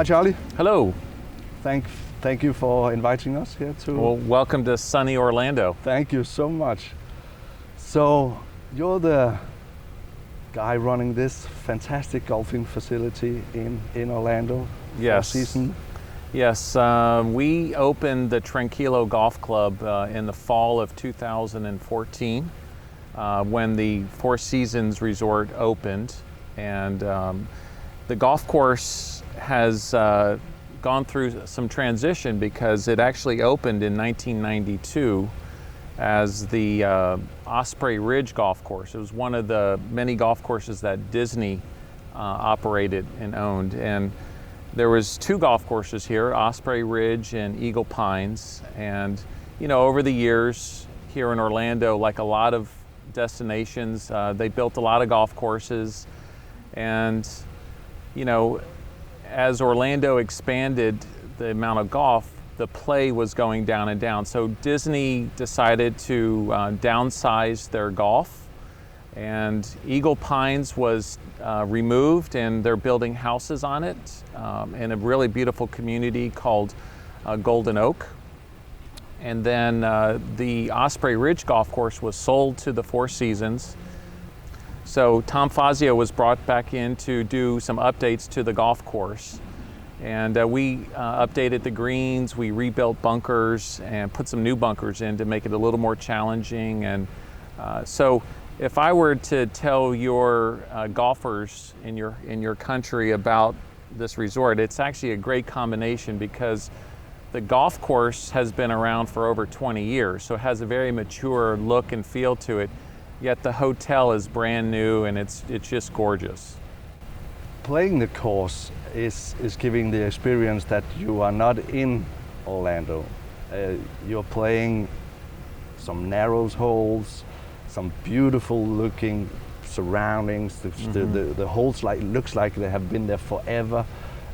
Hi, Charlie. Hello. Thank you for inviting us here to. Well, welcome to sunny Orlando. Thank you so much. So, you're the guy running this fantastic golfing facility in Orlando. Yes. Season. Yes. We opened the Tranquilo Golf Club in the fall of 2014 when the Four Seasons Resort opened, and the golf course has gone through some transition because it actually opened in 1992 as the Osprey Ridge Golf Course. It was one of the many golf courses that Disney operated and owned. And there was two golf courses here, Osprey Ridge and Eagle Pines. And you know, over the years here in Orlando, like a lot of destinations, they built a lot of golf courses. And you know, as Orlando expanded the amount of golf, the play was going down and down. So Disney decided to downsize their golf, and Eagle Pines was removed, and they're building houses on it in a really beautiful community called Golden Oak. And then the Osprey Ridge Golf Course was sold to the Four Seasons. So Tom Fazio was brought back in to do some updates to the golf course. And we updated the greens, we rebuilt bunkers and put some new bunkers in to make it a little more challenging. And so if I were to tell your golfers in your country about this resort, it's actually a great combination because the golf course has been around for over 20 years, so it has a very mature look and feel to it. Yet the hotel is brand new and it's just gorgeous. Playing the course is giving the experience that you are not in Orlando. You're playing some narrow holes, some beautiful looking surroundings. The holes looks like they have been there forever,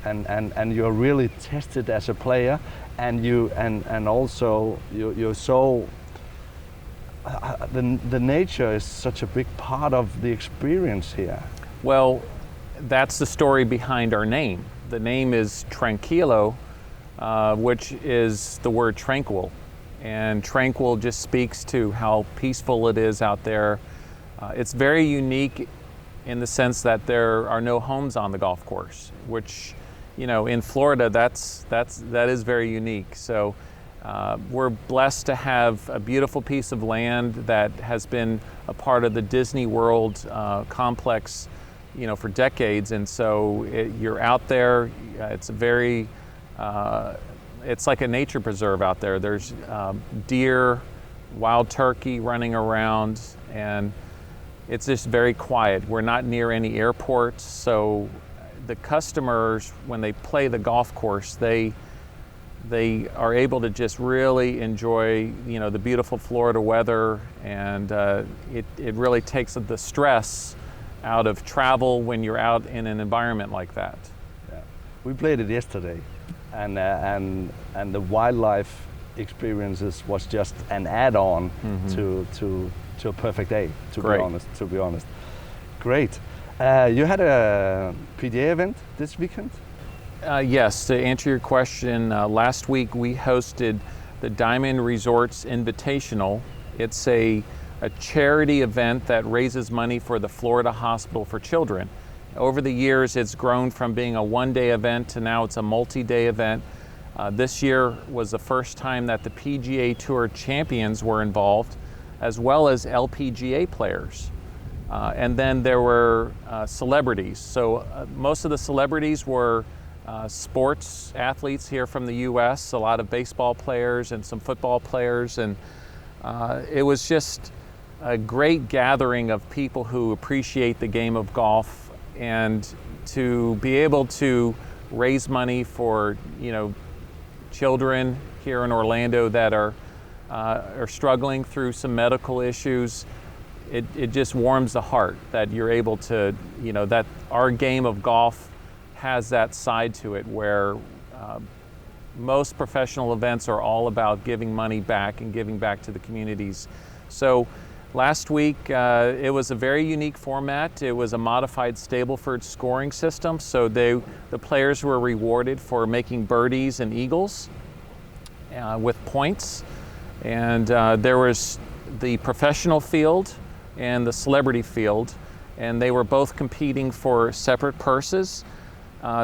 and you're really tested as a player, and also you're so. The nature is such a big part of the experience here. Well, that's the story behind our name. The name is Tranquilo, which is the word tranquil. And tranquil just speaks to how peaceful it is out there. It's very unique in the sense that there are no homes on the golf course, which, you know, in Florida, that is very unique. So we're blessed to have a beautiful piece of land that has been a part of the Disney World complex, you know, for decades. And so you're out there. It's a very, it's like a nature preserve out there. There's deer, wild turkey running around, and it's just very quiet. We're not near any airports, so the customers, when they play the golf course, they are able to just really enjoy, you know, the beautiful Florida weather, and it really takes the stress out of travel when you're out in an environment like that. Yeah. We played it yesterday, and the wildlife experiences was just an add-on to a perfect day. To be honest, great. You had a PGA event this weekend. Yes, to answer your question, last week we hosted the Diamond Resorts Invitational. It's a charity event that raises money for the Florida Hospital for Children. Over the years, it's grown from being a one-day event to now it's a multi-day event. This year was the first time that the PGA Tour champions were involved, as well as LPGA players. And then there were celebrities. So most of the celebrities were sports athletes here from the U.S., a lot of baseball players and some football players, and it was just a great gathering of people who appreciate the game of golf, and to be able to raise money for, you know, children here in Orlando that are struggling through some medical issues. It just warms the heart that you're able to, you know, that our game of golf has that side to it where most professional events are all about giving money back and giving back to the communities. So Last week, it was a very unique format. It was a modified Stableford scoring system, so the players were rewarded for making birdies and eagles with points. And there was the professional field and the celebrity field, and they were both competing for separate purses.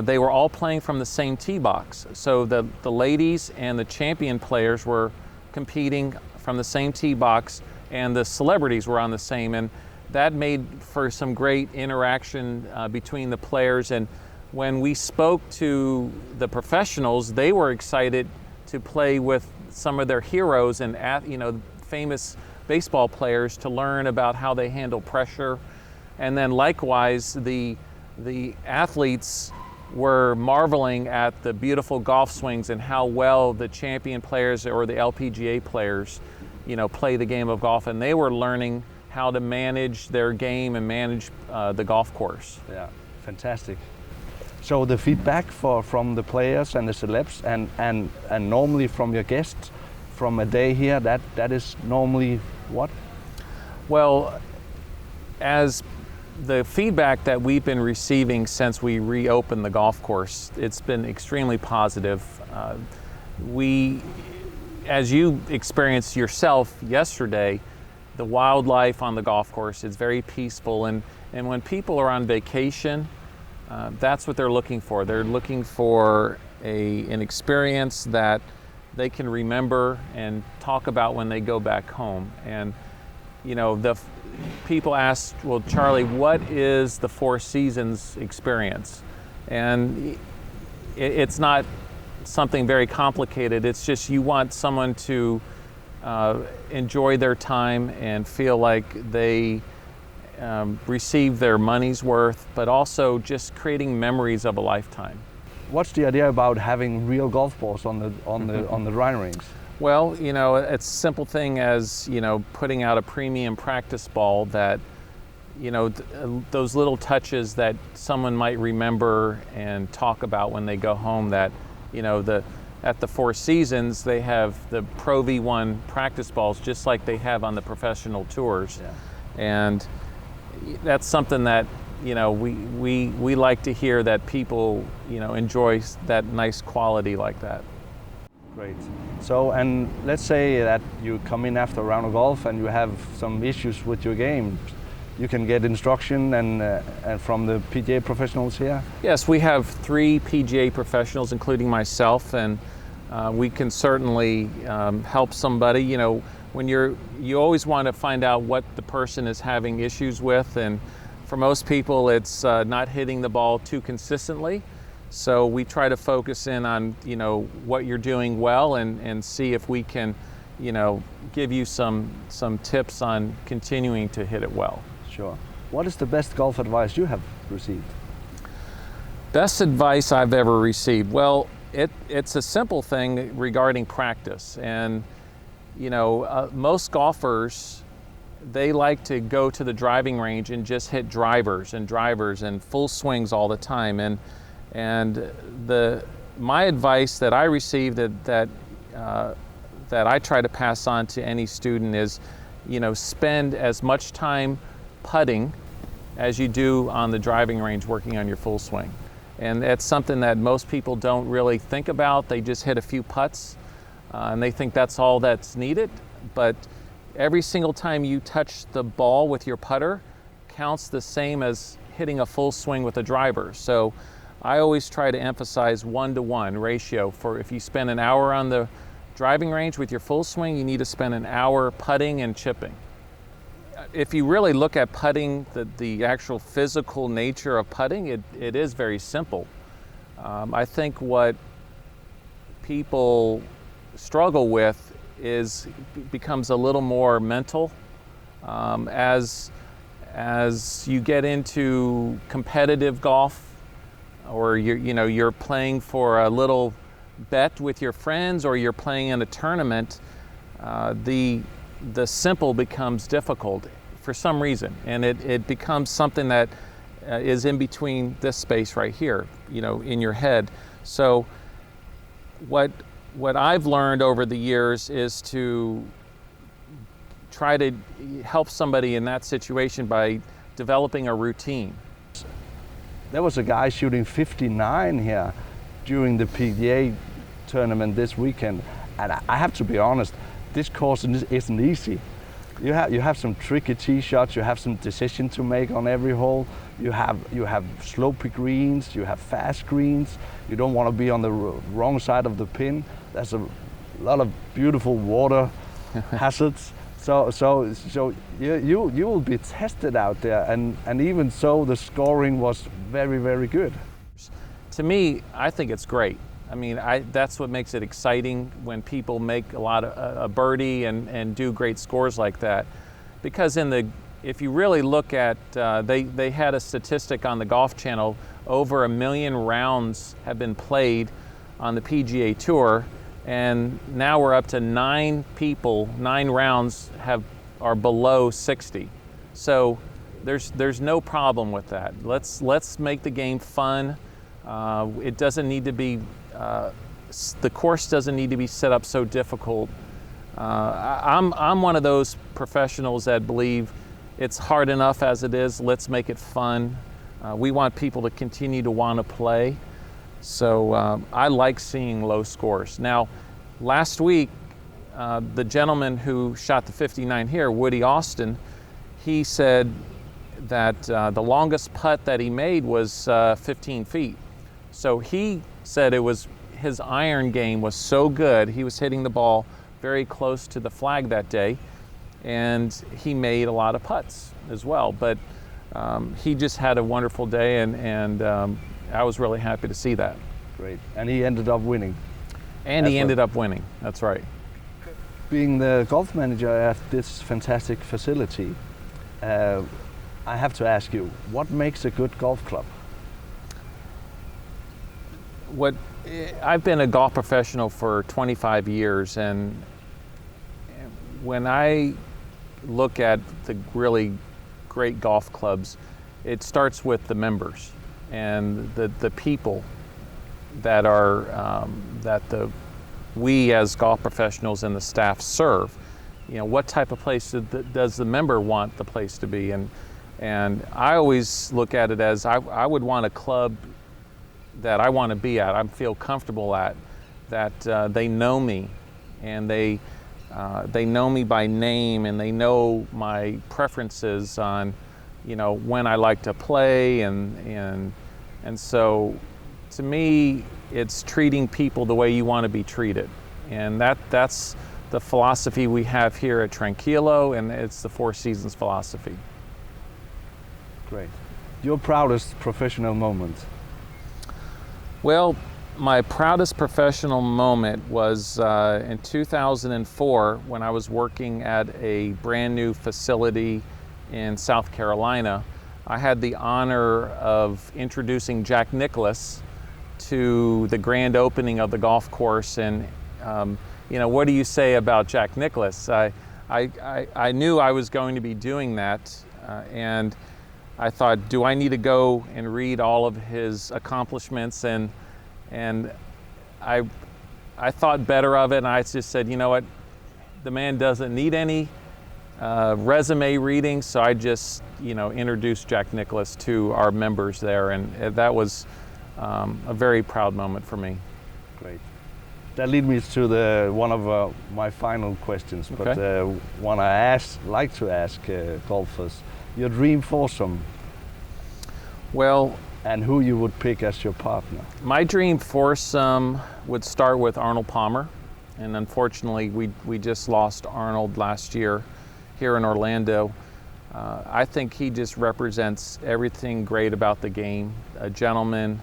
They were all playing from the same tee box. So the ladies and the champion players were competing from the same tee box, and the celebrities were on the same, and that made for some great interaction between the players. And when we spoke to the professionals, they were excited to play with some of their heroes and famous baseball players to learn about how they handle pressure. And then likewise, the athletes were marveling at the beautiful golf swings and how well the champion players or the LPGA players play the game of golf, and they were learning how to manage their game and manage the golf course. Yeah, fantastic. So the feedback from the players and the celebs and normally from your guests from a day here, that is normally what? Well, as the feedback that we've been receiving since we reopened the golf course, it's been extremely positive. As you experienced yourself yesterday, the wildlife on the golf course is very peaceful, and when people are on vacation, that's what they're looking for. They're looking for an experience that they can remember and talk about when they go back home. And the people ask, well, Charlie, what is the Four Seasons experience? And it's not something very complicated. It's just you want someone to enjoy their time and feel like they receive their money's worth, but also just creating memories of a lifetime. What's the idea about having real golf balls on the driving range? Well, it's a simple thing as putting out a premium practice ball that those little touches that someone might remember and talk about when they go home. That at the Four Seasons, they have the Pro V1 practice balls just like they have on the professional tours. Yeah. And that's something that we like to hear, that people enjoy that nice quality like that. Great. So, and let's say that you come in after a round of golf and you have some issues with your game. You can get instruction and from the PGA professionals here? Yes, we have 3 PGA professionals, including myself, and we can certainly help somebody. When you always want to find out what the person is having issues with, and for most people it's not hitting the ball too consistently. So we try to focus in on what you're doing well and see if we can give you some tips on continuing to hit it well. Sure. What is the best golf advice you have received? Best advice I've ever received? Well, it's a simple thing regarding practice. And most golfers, they like to go to the driving range and just hit drivers and full swings all the time. And my advice that I received that I try to pass on to any student is, spend as much time putting as you do on the driving range working on your full swing. And that's something that most people don't really think about. They just hit a few putts and they think that's all that's needed. But every single time you touch the ball with your putter counts the same as hitting a full swing with a driver. So I always try to emphasize 1-to-1 ratio. For if you spend an hour on the driving range with your full swing, you need to spend an hour putting and chipping. If you really look at putting, the actual physical nature of putting, it is very simple. I think what people struggle with becomes a little more mental. As you get into competitive golf, or you're playing for a little bet with your friends, or you're playing in a tournament, the simple becomes difficult for some reason, and it becomes something that is in between this space right here, in your head. So what I've learned over the years is to try to help somebody in that situation by developing a routine. There was a guy shooting 59 here during the PGA tournament this weekend, and I have to be honest, this course isn't easy. You have some tricky tee shots, you have some decision to make on every hole, you have slopey greens, you have fast greens, you don't want to be on the wrong side of the pin. There's a lot of beautiful water hazards. So you will be tested out there, and even so the scoring was very, very good. To me, I think it's great. I mean, that's what makes it exciting when people make a lot of a birdie and do great scores like that. Because if you really look at, they had a statistic on the Golf Channel, over 1 million rounds have been played on the PGA Tour, and now we're up to 9 rounds are below 60. So there's no problem with that. Let's make the game fun. It doesn't need to be, the course doesn't need to be set up so difficult. I'm one of those professionals that believe it's hard enough as it is. Let's make it fun. We want people to continue to want to play. So I like seeing low scores. Now, last week, the gentleman who shot the 59 here, Woody Austin, he said that the longest putt that he made was 15 feet. So he said his iron game was so good, he was hitting the ball very close to the flag that day, and he made a lot of putts as well. But he just had a wonderful day, and I was really happy to see that. Great. And he ended up winning. And he ended up winning, that's right. Being the golf manager at this fantastic facility, I have to ask you, what makes a good golf club? I've been a golf professional for 25 years, and when I look at the really great golf clubs, it starts with the members and the people that are we as golf professionals and the staff serve. You know, what type of place does the member want the place to be? And I always look at it as I would want a club that I want to be at, I feel comfortable at, that they know me, and they know me by name, and they know my preferences on, you know, when I like to play, and so to me, it's treating people the way you want to be treated, and that's the philosophy we have here at Tranquilo, and it's the Four Seasons philosophy. Great. Your proudest professional moment? Well, my proudest professional moment was in 2004 when I was working at a brand new facility in South Carolina. I had the honor of introducing Jack Nicklaus to the grand opening of the golf course, and you know, what do you say about Jack Nicklaus? I knew I was going to be doing that, and I thought, do I need to go and read all of his accomplishments? And I thought better of it, and I just said, you know what, the man doesn't need any resume reading, so I just, you know, introduced Jack Nicklaus to our members there, and that was a very proud moment for me. Great. That leads me to one of my final questions, but one I like to ask golfers: your dream foursome. Well, and who you would pick as your partner? My dream foursome would start with Arnold Palmer, and unfortunately we just lost Arnold last year here in Orlando. I think he just represents everything great about the game. A gentleman,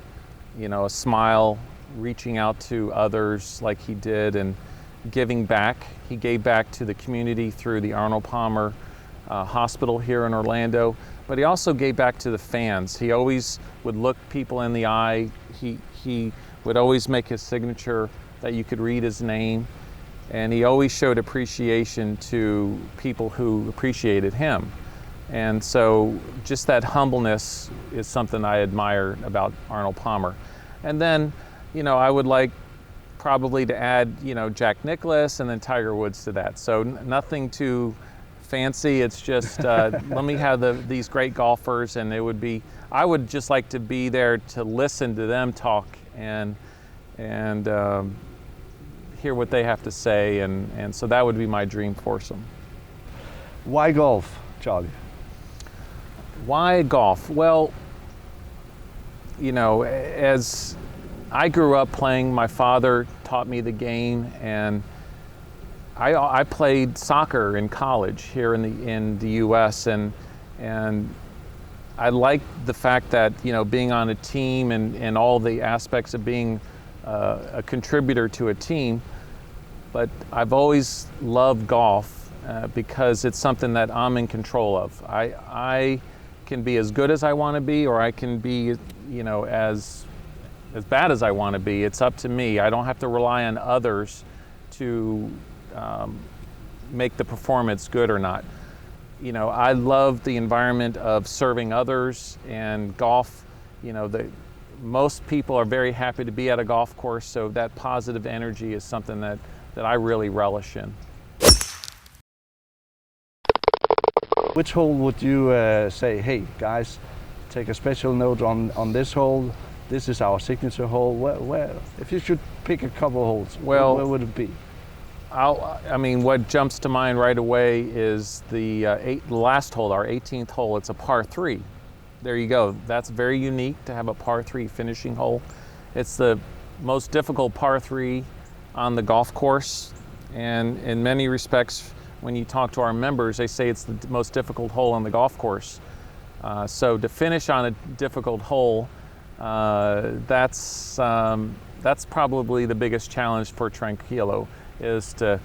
you know, a smile, reaching out to others like he did, and giving back. He gave back to the community through the Arnold Palmer Hospital here in Orlando, but he also gave back to the fans. He always would look people in the eye. He would always make his signature that you could read his name, and he always showed appreciation to people who appreciated him. And so just that humbleness is something I admire about Arnold Palmer. And then, you know, I would like probably to add, you know, Jack Nicklaus and then Tiger Woods to that. So nothing too fancy. It's just let me have these great golfers, and I would just like to be there to listen to them talk and hear what they have to say, and so that would be my dream foursome. Why golf, Charlie? Why golf? Well, you know, as I grew up playing, my father taught me the game, and I played soccer in college here in the U.S. and I like the fact that, you know, being on a team and all the aspects of being a contributor to a team, but I've always loved golf because it's something that I'm in control of. I can be as good as I want to be, or I can be, you know, as bad as I want to be. It's up to me. I don't have to rely on others to make the performance good or not. You know, I love the environment of serving others, and golf, you know, most people are very happy to be at a golf course, so that positive energy is something that I really relish in. Which hole would you say, hey guys, take a special note on this hole, this is our signature hole? Where if you should pick a couple holes, well, where would it be? I mean, what jumps to mind right away is the last hole, our 18th hole. It's a par 3. There you go. That's very unique to have a par 3 finishing hole. It's the most difficult par 3 on the golf course, and in many respects, when you talk to our members, they say it's the most difficult hole on the golf course. So to finish on a difficult hole, that's probably the biggest challenge for Tranquilo, is to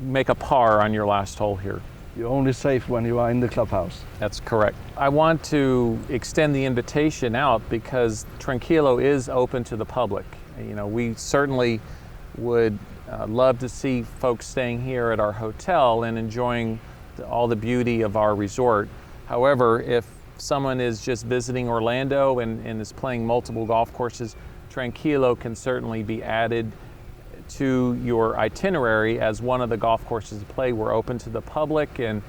make a par on your last hole here. You're only safe when you are in the clubhouse. That's correct. I want to extend the invitation out because Tranquilo is open to the public. You know, we certainly would love to see folks staying here at our hotel and enjoying all the beauty of our resort. However, if someone is just visiting Orlando and is playing multiple golf courses, Tranquilo can certainly be added to your itinerary as one of the golf courses to play. We're open to the public, and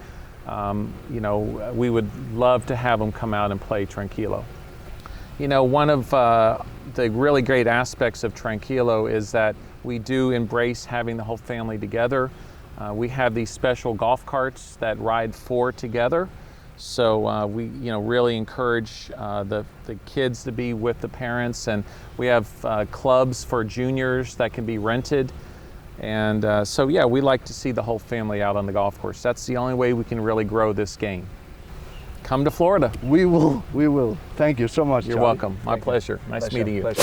you know, we would love to have them come out and play Tranquilo. You know, one of the really great aspects of Tranquilo is that we do embrace having the whole family together. We have these special golf carts that ride 4 together. So we, you know, really encourage the kids to be with the parents, and we have clubs for juniors that can be rented. And so yeah, we like to see the whole family out on the golf course. That's the only way we can really grow this game. Come to Florida. We will. Thank you so much, You're Charlie. welcome. My pleasure. Nice meeting you. Pleasure.